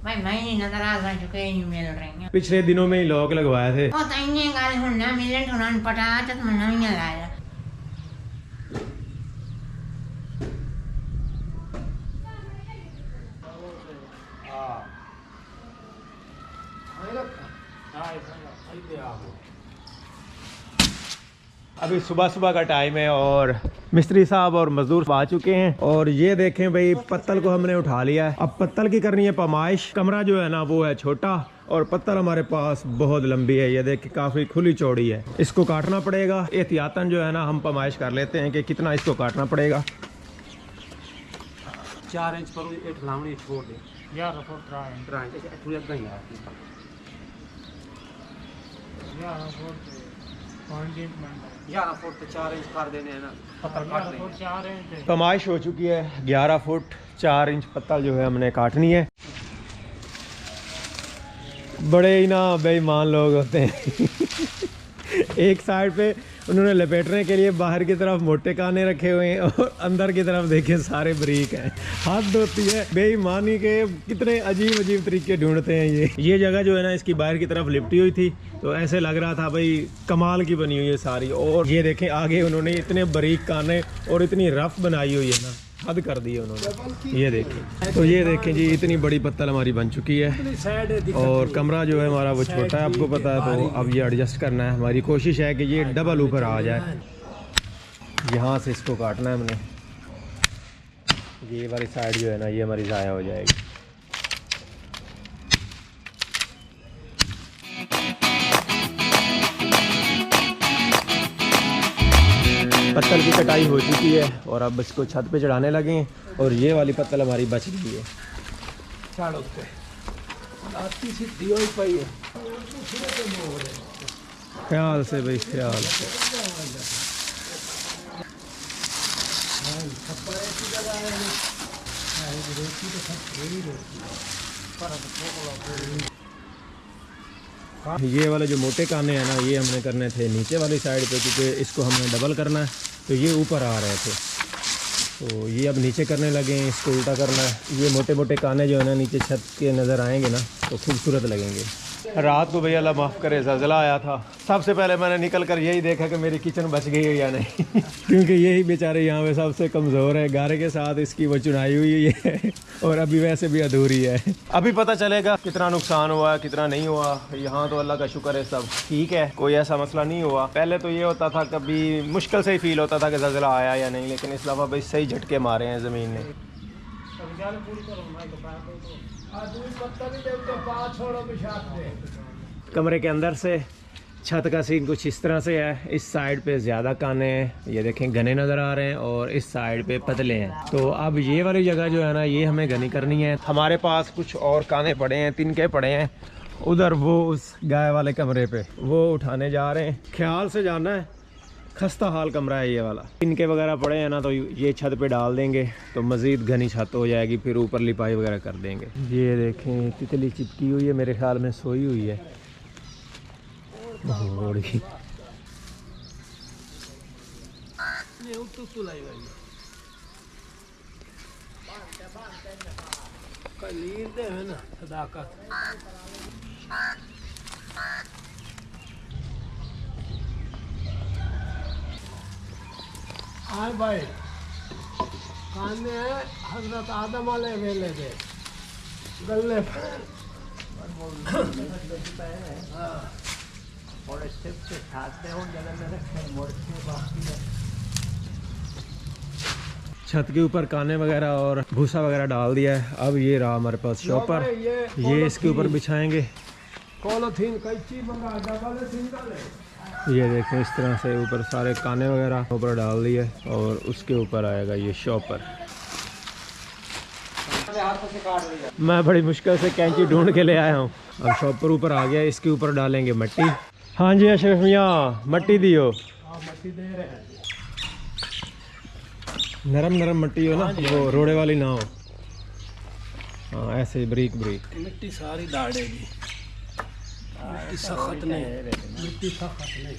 भाई मैं नहीं नजर आ रहा चुके नहीं मिल रहे हैं। पिछले दिनों में ही लॉक लगवाए थे। ओ तइने गाल हुन्ना मिलन ठुनान पटा तो मना ही ना लाया। अभी सुबह सुबह का टाइम है और मिस्त्री साहब और मजदूर आ चुके हैं और ये देखें भाई पत्तल को हमने उठा लिया है। अब पत्तल की करनी है पमाइश। कमरा जो है ना वो है छोटा और पत्तल हमारे पास बहुत लंबी है। ये देखिए काफी खुली चौड़ी है। इसको काटना पड़ेगा एहतियातन जो है ना। हम पमाइश कर लेते हैं कि कितना इसको काटना पड़ेगा। 4 इंच पर एक लावणी छोड़ दे। 11 फुट ट्राई थोड़ी अग्गा ही यार 11 फुट तो 4 इंच कर देने हैं ना। पत्तल काट देंगे। पमाइश हो चुकी है 11 फुट 4 इंच पत्तल जो है हमने काटनी है। बड़े ही ना बेईमान लोग होते हैं। एक साइड पे उन्होंने लपेटने के लिए बाहर की तरफ मोटे काने रखे हुए हैं और अंदर की तरफ देखिए सारे बारीक हैं। हद होती है बेईमानी के। कितने अजीब अजीब तरीके ढूंढते हैं ये जगह जो है ना इसकी बाहर की तरफ लिपटी हुई थी तो ऐसे लग रहा था भाई कमाल की बनी हुई है सारी। और ये देखें आगे उन्होंने इतने बारीक काने और इतनी रफ बनाई हुई है ना, हद कर दी है उन्होंने। ये देखें तो ये देखें जी इतनी बड़ी पत्तल हमारी बन चुकी है और कमरा जो है हमारा वो छोटा है आपको पता है। तो अब ये एडजस्ट करना है। हमारी कोशिश है कि ये डबल ऊपर आ जाए। यहाँ से इसको काटना है हमने। ये वाली साइड जो है ना ये हमारी ज़ाया हो जाएगी। पत्तल की कटाई हो चुकी है और अब इसको छत पे चढ़ाने लगे हैं और ये वाली पत्तल हमारी बच गई है। ख्याल से भाई ख्याल से। ये वाले जो मोटे काने हैं ना ये हमने करने थे नीचे वाली साइड पे क्योंकि इसको हमने डबल करना है। तो ये ऊपर आ रहे थे तो ये अब नीचे करने लगे हैं। इसको उल्टा करना है। ये मोटे मोटे काने जो है ना नीचे छत के नज़र आएंगे ना तो खूबसूरत लगेंगे। रात को भैया अल्लाह माफ़ करे ज़लज़ला आया था। सबसे पहले मैंने निकल कर यही देखा कि मेरी किचन बच गई है या नहीं। क्योंकि यही बेचारे यहाँ पे सबसे कमज़ोर है। गारे के साथ इसकी वो चुनाई हुई है और अभी वैसे भी अधूरी है। अभी पता चलेगा कितना नुकसान हुआ कितना नहीं हुआ। यहाँ तो अल्लाह का शुक्र है सब ठीक है, कोई ऐसा मसला नहीं हुआ। पहले तो ये होता था कभी मुश्किल से ही फील होता था कि ज़लज़ला आया या नहीं, लेकिन इस दफ़ा भाई सही झटके मारे हैं ज़मीन ने। कमरे के अंदर से छत का सीन कुछ इस तरह से है। इस साइड पे ज़्यादा काने हैं, ये देखें घने नज़र आ रहे हैं और इस साइड पे पतले हैं। तो अब ये वाली जगह जो है ना ये हमें घनी करनी है। हमारे पास कुछ और काने पड़े हैं, तिनके पड़े हैं उधर वो उस गाय वाले कमरे पे, वो उठाने जा रहे हैं। ख्याल से जाना है, खस्ता हाल कमरा है ये वाला। इनके वगैरह पड़े हैं ना तो ये छत पे डाल देंगे तो मज़ीद घनी छत हो जाएगी। फिर ऊपर लिपाई वगैरह कर देंगे। ये देखें तितली चिपकी हुई है, मेरे ख्याल में सोई हुई है। हाँ भाई काने हजरत आदम वाले वेले दे गले और स्टेप से खाते हो जगह में रखे मोड़ के बाकी छत के ऊपर काने वगैरह और भूसा वगैरह डाल दिया है। अब ये रहा हमारे पास शॉपर, ये इसके ऊपर बिछाएंगे। पॉलीथीन कैची मंगा डबल सिंगल है। ये देखें इस तरह से ऊपर सारे काने वगैरह ऊपर डाल दिए और उसके ऊपर आएगा ये शॉपर। मैं बड़ी मुश्किल से कैंची ढूंढ के ले आया हूँ। अब शॉपर ऊपर आ गया, इसके ऊपर डालेंगे मट्टी। हाँ जी अशरफ मियाँ मट्टी दियो। मट्टी दे रहे हैं। नरम नरम मट्टी हो ना, वो रोड़े वाली ना हो। हाँ ऐसे ब्रीक ब्रीक। मिट्टी सारी दाड़ेगी, मिट्टी सख्त नहीं, मिट्टी सख्त नहीं।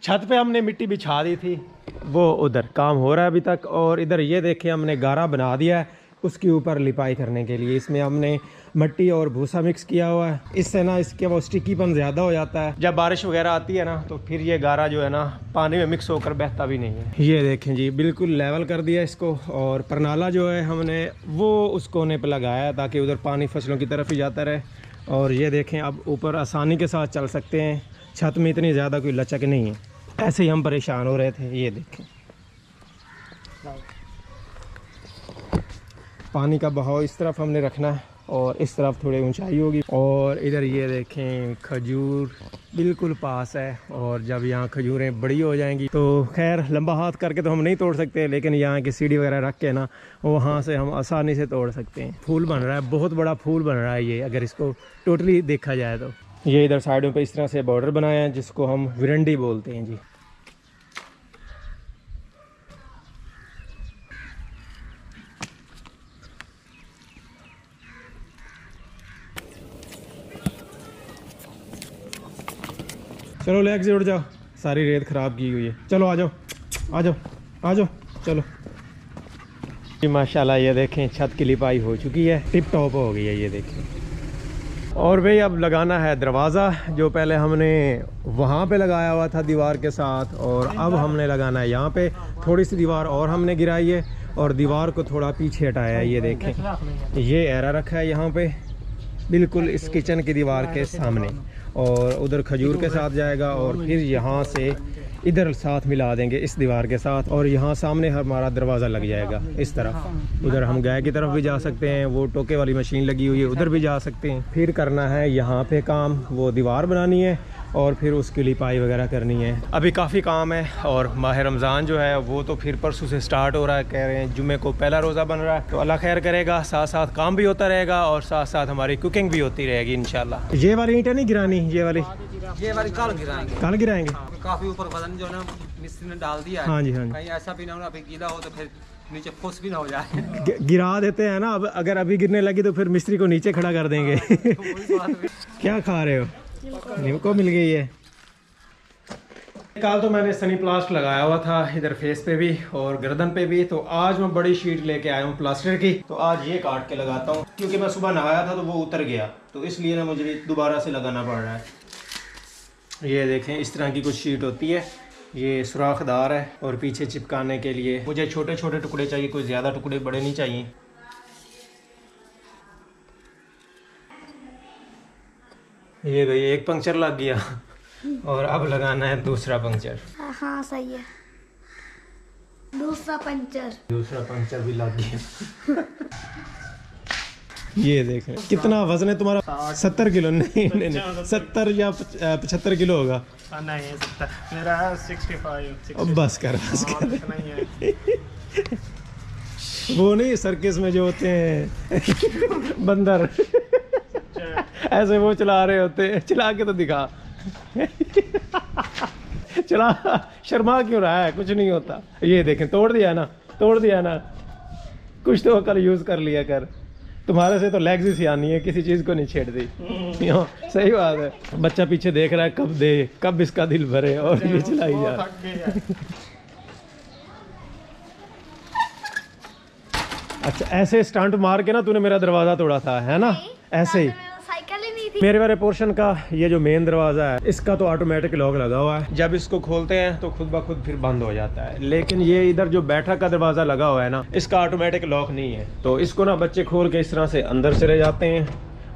छत पे हमने मिट्टी बिछा दी थी, वो उधर काम हो रहा है अभी तक। और इधर ये देखें हमने गारा बना दिया है उसके ऊपर लिपाई करने के लिए। इसमें हमने मिट्टी और भूसा मिक्स किया हुआ है, इससे ना इसके वो स्टिकीपन ज़्यादा हो जाता है। जब बारिश वगैरह आती है ना तो फिर ये गारा जो है ना पानी में मिक्स होकर बहता भी नहीं है। ये देखें जी बिल्कुल लेवल कर दिया इसको। और परनाला जो है हमने वो उस कोने पर लगाया है ताकि उधर पानी फसलों की तरफ ही जाता रहे। और ये देखें अब ऊपर आसानी के साथ चल सकते हैं, छत में इतनी ज़्यादा कोई लचक नहीं है। ऐसे ही हम परेशान हो रहे थे। ये देखें पानी का बहाव इस तरफ हमने रखना है और इस तरफ थोड़ी ऊंचाई होगी। और इधर ये देखें खजूर बिल्कुल पास है। और जब यहाँ खजूरें बड़ी हो जाएंगी तो खैर लंबा हाथ करके तो हम नहीं तोड़ सकते, लेकिन यहाँ की सीढ़ी वगैरह रख के ना वहाँ से हम आसानी से तोड़ सकते हैं। फूल बन रहा है, बहुत बड़ा फूल बन रहा है ये, अगर इसको टोटली देखा जाए तो। ये इधर साइडों पे इस तरह से बॉर्डर बनाया है जिसको हम विरंडी बोलते हैं जी। चलो लेग से उड़ जाओ, सारी रेत ख़राब की हुई है। चलो आ जाओ आ जाओ आ जाओ चलो जी। माशाल्लाह ये देखें छत की लिपाई हो चुकी है, टिप टॉप हो गई है ये देखें। और भाई अब लगाना है दरवाज़ा, जो पहले हमने वहाँ पे लगाया हुआ था दीवार के साथ, और अब हमने लगाना है यहाँ पे। थोड़ी सी दीवार और हमने गिराई है और दीवार को थोड़ा पीछे हटाया है। ये देखें ये एरा रखा है यहाँ पे बिल्कुल इस किचन की दीवार के सामने, और उधर खजूर के साथ जाएगा और फिर यहाँ से इधर साथ मिला देंगे इस दीवार के साथ, और यहाँ सामने हमारा दरवाज़ा लग जाएगा इस तरफ। उधर हम गाय की तरफ भी जा सकते हैं, वो टोके वाली मशीन लगी हुई है उधर भी जा सकते हैं। फिर करना है यहाँ पे काम, वो दीवार बनानी है और फिर उसकी लिपाई वगैरह करनी है। अभी काफ़ी काम है और माह रमज़ान जो है वो तो फिर परसों से स्टार्ट हो रहा है, कह रहे हैं जुम्मे को पहला रोज़ा बन रहा है। तो अल्लाह खैर करेगा, साथ साथ काम भी होता रहेगा और साथ साथ हमारी कुकिंग भी होती रहेगी इंशाल्लाह। ये वाली ईंटें नहीं गिरानी, ये वाली कल गिराएंगे। कल गिराएंगे। काफी ऊपर वजन जो है ना मिस्त्री ने डाल दिया है। हाँ जी हाँ जी। कहीं ऐसा भी ना हो अभी गीला हो तो फिर नीचे फुस भी ना हो जाए। गिरा देते हैं ना, अब अगर अभी गिरने लगी तो फिर मिस्त्री को नीचे खड़ा कर देंगे। क्या खा रहे हो? नीमको मिल गई है। कल तो मैंने सनी प्लास्ट लगाया हुआ था इधर फेस पे भी और गर्दन पे भी, तो आज मैं बड़ी शीट लेके आया हूँ प्लास्टर की। तो आज ये काट के लगाता हूँ क्योंकि मैं सुबह नहाया था तो वो उतर गया, तो इसलिए ना मुझे दोबारा से लगाना पड़ रहा है। ये देखें इस तरह की कुछ शीट होती है, ये सुराखदार है और पीछे चिपकाने के लिए मुझे छोटे छोटे टुकड़े चाहिए, कोई ज़्यादा टुकड़े बड़े नहीं चाहिए। ये भाई एक पंक्चर लग गया और अब लगाना है दूसरा पंक्चर। हाँ सही है, दूसरा पंक्चर भी लग गया। ये देखें कितना वजन है तुम्हारा? 70 किलो? नहीं 70 या 75 किलो होगा। नहीं 70, मेरा 65। बस कर वो नहीं सर्कस में जो होते हैं बंदर ऐसे वो चला रहे होते हैं, चला के तो दिखा। चला, शर्मा क्यों रहा है? कुछ नहीं होता। ये देखें तोड़ दिया ना, तोड़ दिया ना, कुछ तो कल यूज कर लिया कर। तुम्हारे से तो लेग्स ही सियानी है, किसी चीज को नहीं छेड़ती। सही बात है। बच्चा पीछे देख रहा है कब दे, कब इसका दिल भरे, और ये चलाई जा रहा। अच्छा ऐसे स्टंट मार के ना तूने मेरा दरवाजा तोड़ा था, है ना? ऐसे ही मेरे वाले पोर्शन का ये जो मेन दरवाज़ा है इसका तो ऑटोमेटिक लॉक लगा हुआ है, जब इसको खोलते हैं तो खुद ब खुद फिर बंद हो जाता है। लेकिन ये इधर जो बैठक का दरवाज़ा लगा हुआ है ना, इसका ऑटोमेटिक लॉक नहीं है, तो इसको ना बच्चे खोल के इस तरह से अंदर चले जाते हैं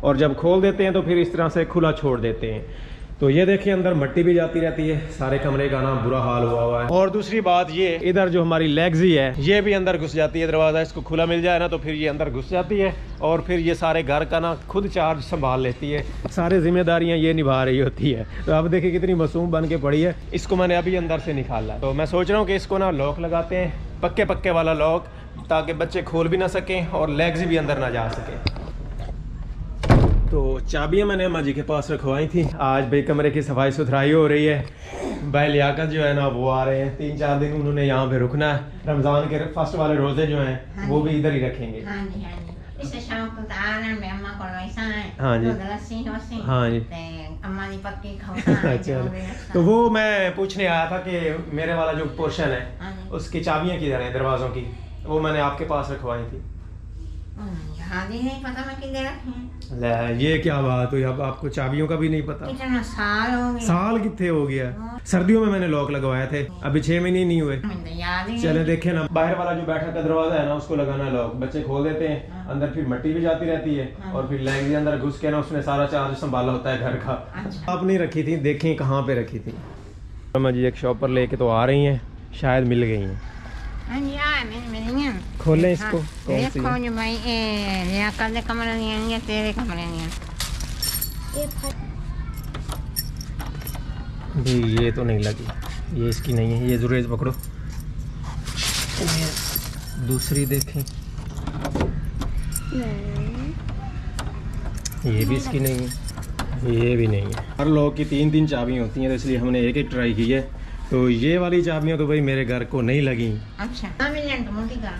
और जब खोल देते हैं तो फिर इस तरह से खुला छोड़ देते हैं। तो ये देखिए अंदर मिट्टी भी जाती रहती है, सारे कमरे का ना बुरा हाल हुआ है। और दूसरी बात ये इधर जो हमारी लेग्जी है ये भी अंदर घुस जाती है। दरवाज़ा इसको खुला मिल जाए ना तो फिर ये अंदर घुस जाती है और फिर ये सारे घर का ना खुद चार्ज संभाल लेती है, सारी जिम्मेदारियां ये निभा रही होती है। तो अब देखिए कितनी मासूम बन के पड़ी है। इसको मैंने अभी अंदर से निकाला, तो मैं सोच रहा हूँ कि इसको ना लॉक लगाते हैं, पक्के वाला लॉक, ताकि बच्चे खोल भी ना सकें और लेग्स भी अंदर ना जा सकें। तो चाबियां मैंने अम्मा जी के पास रखवाई थी। आज भाई कमरे की सफाई सुथराई हो रही है। भाई लियाकत जो है ना वो आ रहे हैं, 3-4 दिन उन्होंने यहाँ पे रुकना है। रमज़ान के फर्स्ट वाले रोज़े जो हैं वो भी इधर ही रखेंगे। हाँ जी, हाँ जी। वक्त आ रहे हैं अम्मा को वैसा है हाँ जी। तो लस्सी वस्सी हाँ जी। ते अम्मा दी पक्की खाऊंगा अच्छा, तो वो मैं पूछने आया था कि मेरे वाला जो पोर्शन है हाँ जी। उसकी चाबियां किधर हैं दरवाज़ों की, वो मैंने आपके पास रखवाई थी। याद ही नहीं पता मैं किधर रखी है। ले, ये क्या बात हुई, अब आपको चाबियों का भी नहीं पता? कितना साल हो गए साल कितने हो गया, सर्दियों में मैंने लॉक लगवाए थे, अभी 6 महीने नहीं हुए। मुझे तो याद ही चले नहीं। देखे ना, बाहर वाला जो बैठक का दरवाजा है ना उसको लगाना है लॉक, बच्चे खोल देते हैं, अंदर फिर मिट्टी भी जाती रहती है और फिर लैंग के अंदर घुस के ना उसने सारा चार्ज संभाला होता है घर का। अच्छा। आप नहीं रखी थी, देखें कहाँ पे रखी थी। अम्मा जी एक शॉप पर लेके तो आ रही हैं, शायद मिल गई हैं। हाँ जी हाँ मिल गई। खोलें इसको, हाँ, कौन सी देखो है? जो भाई लियाकत दे कमरे नहीं आएंगे तेरे कमरे नहीं आएंगे। ये फट भी ये तो नहीं लगी, ये इसकी नहीं है, ये जुरेज पकड़ो। ये दूसरी देखें, नहीं ये भी इसकी नहीं है, ये भी नहीं है। हर लोग की 3-3 चाबियाँ होती हैं, तो इसलिए हमने एक एक ट्राई की है। तो ये वाली चाबियाँ तो भाई मेरे घर को नहीं लगी। अच्छा हाँ मिल जाए तो मोटी का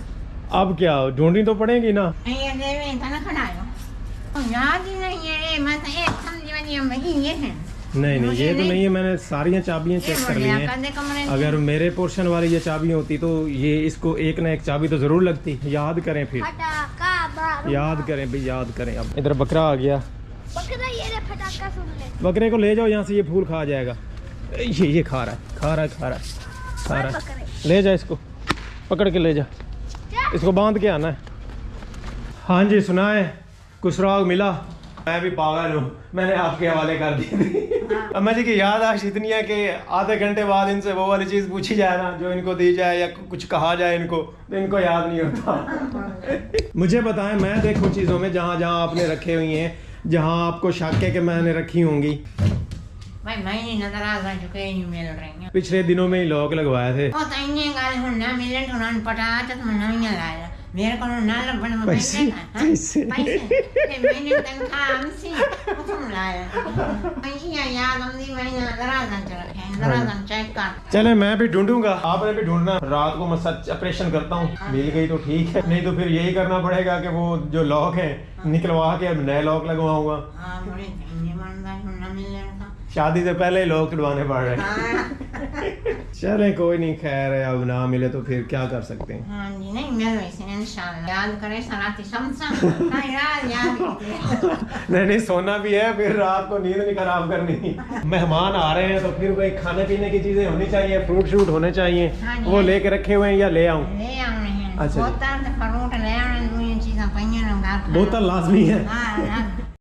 अब क्या ढूंढनी तो पड़ेगी ना। ये देवे तना खड़ायो याद ही नहीं है। मैं तो एक समझी वाली हम भाई ये है नहीं नहीं, ये तो नहीं है, मैंने सारी चाबियाँ चेक कर ली हैं। लियाकत दे कमरे नहीं। अगर मेरे पोर्शन वाली ये चाबियाँ होती तो ये इसको एक ना एक चाबी तो ज़रूर लगती। याद करें फिर, फटाका बारूद। याद करें भाई, याद करें। अब इधर बकरा आ गया, बकरा ये ले फटाका सुन ले। बकरे को ले जाओ यहाँ से, ये फूल खा जाएगा। ये खा रहा है, खा रहा है, खा रहा है, खा रहा है। बकरे ले जा इसको, पकड़ के ले जा, इसको बांध के आना है। हाँ जी सुनाए, कुछ सुराग मिला? मैं भी पागल हूँ, मैंने आपके हवाले कर दी थी। अम्मा जी की याद आज इतनी है कि आधे घंटे बाद इनसे वो वाली चीज़ पूछी जाए ना जो इनको दी जाए या कुछ कहा जाए इनको, तो इनको याद नहीं होता। मुझे बताएं, मैं देखूं चीज़ों में जहाँ जहाँ आपने रखे हुई हैं, जहाँ आपको शक है कि मैंने रखी होंगी। भाई मैं नहीं नजर आ चुके नहीं मिल रही हैं। पिछले दिनों में ही लॉक लगवाए थे। ओ तो इन्हें गाल हो ना मिले तो ना पटा तो मैं नहीं लाया मेरे को ना लबन में पैसे, पैसे पैसे। पैसे मैंने तनख्वाह हमसे तुम लाया ये याद हमदी मैंने दराजन चला दराजन चेक कर। चले मैं भी ढूंढूंगा, आपने भी ढूंढना। रात को मैं सच ऑपरेशन करता हूँ, मिल गई तो ठीक है, नहीं तो फिर यही करना पड़ेगा कि वो जो लॉक है निकलवा के नए लॉक लगवाऊंगा। हाँ बड़े धन्य मानदार ना मिलने का शादी से पहले ही लॉक तुड़वाने पड़ रहे हैं। चले कोई नहीं, खैर है, अब ना मिले तो फिर क्या कर सकते हैं। हाँ जी नहीं मिल वैसे इंशाल्लाह याद करे सलाती शमसा नहीं याद नहीं नहीं, सोना भी है, फिर रात को नींद नहीं खराब करनी। मेहमान आ रहे हैं तो फिर भाई खाने पीने की चीजें होनी चाहिए, फ्रूट शूट होने चाहिए। हाँ जी। वो लेके रखे हुए हैं या ले आऊं? ले आने हैं अच्छा जी। बोतल फ्रूट ले आने दो ये चीजें पईयां ना घर बोतल लाजमी है। हाँ